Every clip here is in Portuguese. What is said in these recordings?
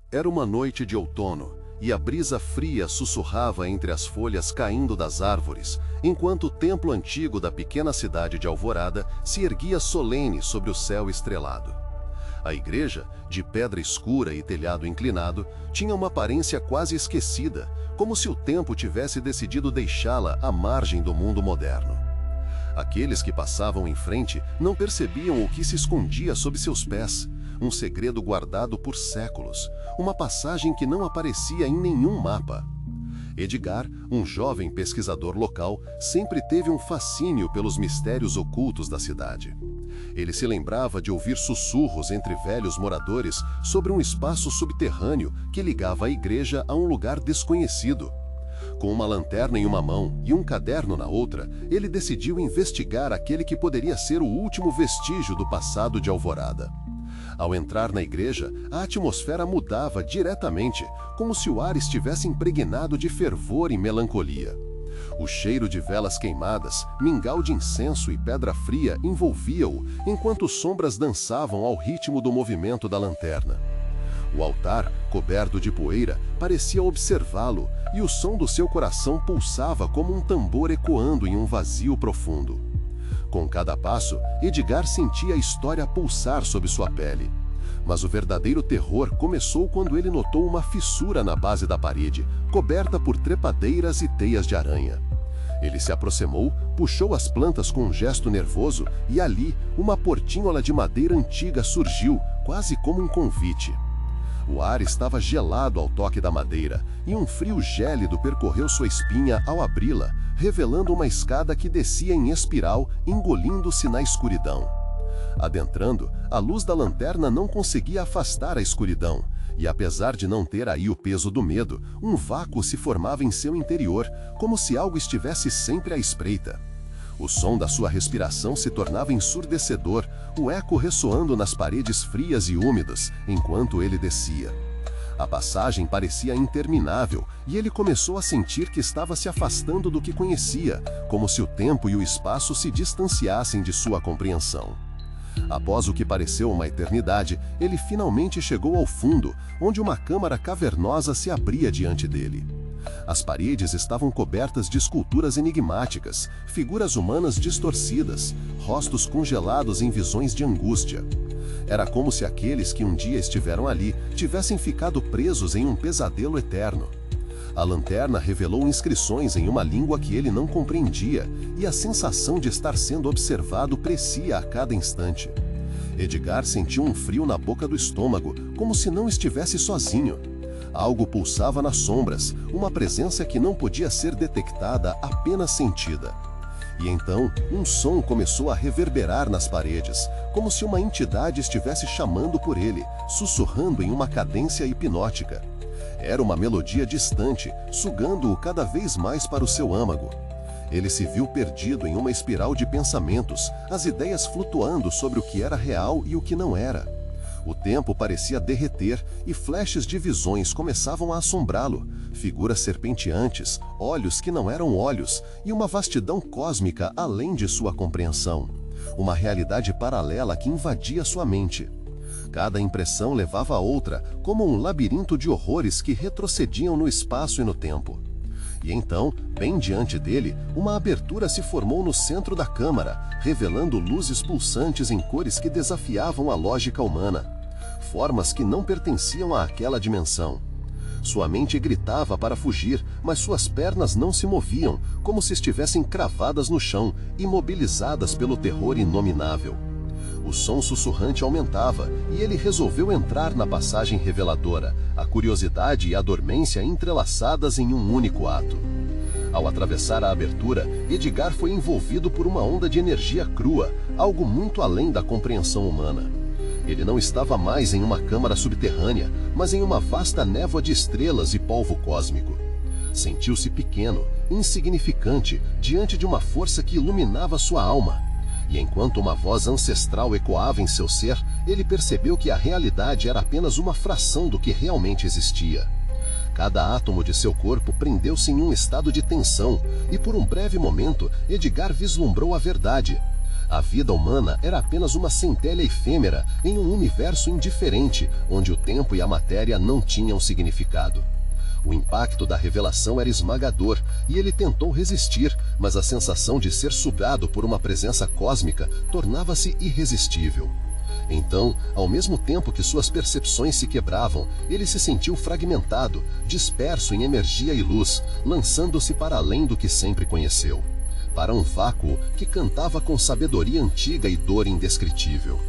Era uma noite de outono, e a brisa fria sussurrava entre as folhas caindo das árvores, enquanto o templo antigo da pequena cidade de Alvorada se erguia solene sobre o céu estrelado. A igreja, de pedra escura e telhado inclinado, tinha uma aparência quase esquecida, como se o tempo tivesse decidido deixá-la à margem do mundo moderno. Aqueles que passavam em frente não percebiam o que se escondia sob seus pés, um segredo guardado por séculos, uma passagem que não aparecia em nenhum mapa. Edgar, um jovem pesquisador local, sempre teve um fascínio pelos mistérios ocultos da cidade. Ele se lembrava de ouvir sussurros entre velhos moradores sobre um espaço subterrâneo que ligava a igreja a um lugar desconhecido. Com uma lanterna em uma mão e um caderno na outra, ele decidiu investigar aquele que poderia ser o último vestígio do passado de Alvorada. Ao entrar na igreja, a atmosfera mudava diretamente, como se o ar estivesse impregnado de fervor e melancolia. O cheiro de velas queimadas, mingau de incenso e pedra fria envolvia-o, enquanto sombras dançavam ao ritmo do movimento da lanterna. O altar, coberto de poeira, parecia observá-lo, e o som do seu coração pulsava como um tambor ecoando em um vazio profundo. Com cada passo, Edgar sentia a história pulsar sob sua pele. Mas o verdadeiro terror começou quando ele notou uma fissura na base da parede, coberta por trepadeiras e teias de aranha. Ele se aproximou, puxou as plantas com um gesto nervoso e ali, uma portinhola de madeira antiga surgiu, quase como um convite. O ar estava gelado ao toque da madeira, e um frio gélido percorreu sua espinha ao abri-la, revelando uma escada que descia em espiral, engolindo-se na escuridão. Adentrando, a luz da lanterna não conseguia afastar a escuridão, e apesar de não ter aí o peso do medo, um vácuo se formava em seu interior, como se algo estivesse sempre à espreita. O som da sua respiração se tornava ensurdecedor, o eco ressoando nas paredes frias e úmidas, enquanto ele descia. A passagem parecia interminável, e ele começou a sentir que estava se afastando do que conhecia, como se o tempo e o espaço se distanciassem de sua compreensão. Após o que pareceu uma eternidade, ele finalmente chegou ao fundo, onde uma câmara cavernosa se abria diante dele. As paredes estavam cobertas de esculturas enigmáticas, figuras humanas distorcidas, rostos congelados em visões de angústia. Era como se aqueles que um dia estiveram ali tivessem ficado presos em um pesadelo eterno. A lanterna revelou inscrições em uma língua que ele não compreendia, e a sensação de estar sendo observado crescia a cada instante. Edgar sentiu um frio na boca do estômago, como se não estivesse sozinho. Algo pulsava nas sombras, uma presença que não podia ser detectada, apenas sentida. E então, um som começou a reverberar nas paredes, como se uma entidade estivesse chamando por ele, sussurrando em uma cadência hipnótica. Era uma melodia distante, sugando-o cada vez mais para o seu âmago. Ele se viu perdido em uma espiral de pensamentos, as ideias flutuando sobre o que era real e o que não era. O tempo parecia derreter e flashes de visões começavam a assombrá-lo, figuras serpenteantes, olhos que não eram olhos e uma vastidão cósmica além de sua compreensão. Uma realidade paralela que invadia sua mente. Cada impressão levava a outra, como um labirinto de horrores que retrocediam no espaço e no tempo. E então, bem diante dele, uma abertura se formou no centro da câmara, revelando luzes pulsantes em cores que desafiavam a lógica humana. Formas que não pertenciam àquela dimensão. Sua mente gritava para fugir, mas suas pernas não se moviam, como se estivessem cravadas no chão, imobilizadas pelo terror inominável. O som sussurrante aumentava, e ele resolveu entrar na passagem reveladora, a curiosidade e a dormência entrelaçadas em um único ato. Ao atravessar a abertura, Edgar foi envolvido por uma onda de energia crua, algo muito além da compreensão humana. Ele não estava mais em uma câmara subterrânea, mas em uma vasta névoa de estrelas e polvo cósmico. Sentiu-se pequeno, insignificante, diante de uma força que iluminava sua alma. E enquanto uma voz ancestral ecoava em seu ser, ele percebeu que a realidade era apenas uma fração do que realmente existia. Cada átomo de seu corpo prendeu-se em um estado de tensão, e por um breve momento, Edgar vislumbrou a verdade. A vida humana era apenas uma centelha efêmera em um universo indiferente, onde o tempo e a matéria não tinham significado. O impacto da revelação era esmagador, e ele tentou resistir, mas a sensação de ser sugado por uma presença cósmica tornava-se irresistível. Então, ao mesmo tempo que suas percepções se quebravam, ele se sentiu fragmentado, disperso em energia e luz, lançando-se para além do que sempre conheceu, para um vácuo que cantava com sabedoria antiga e dor indescritível.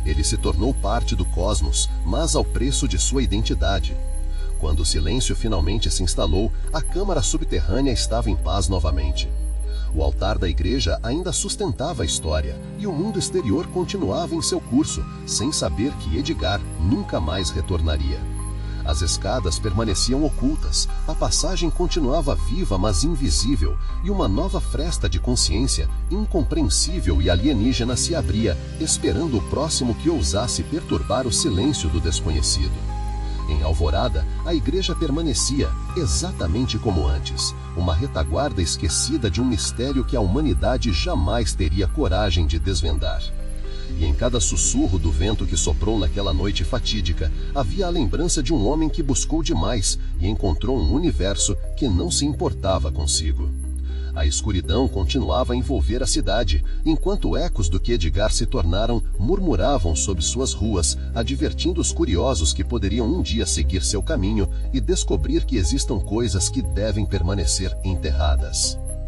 Ele se tornou parte do cosmos, mas ao preço de sua identidade. Quando o silêncio finalmente se instalou, a câmara subterrânea estava em paz novamente. O altar da igreja ainda sustentava a história, e o mundo exterior continuava em seu curso, sem saber que Edgar nunca mais retornaria. As escadas permaneciam ocultas, a passagem continuava viva mas invisível, e uma nova fresta de consciência, incompreensível e alienígena, se abria, esperando o próximo que ousasse perturbar o silêncio do desconhecido. Em Alvorada, a igreja permanecia, exatamente como antes, uma retaguarda esquecida de um mistério que a humanidade jamais teria coragem de desvendar. E em cada sussurro do vento que soprou naquela noite fatídica, havia a lembrança de um homem que buscou demais e encontrou um universo que não se importava consigo. A escuridão continuava a envolver a cidade, enquanto ecos do que Edgar se tornaram murmuravam sob suas ruas, advertindo os curiosos que poderiam um dia seguir seu caminho e descobrir que existam coisas que devem permanecer enterradas.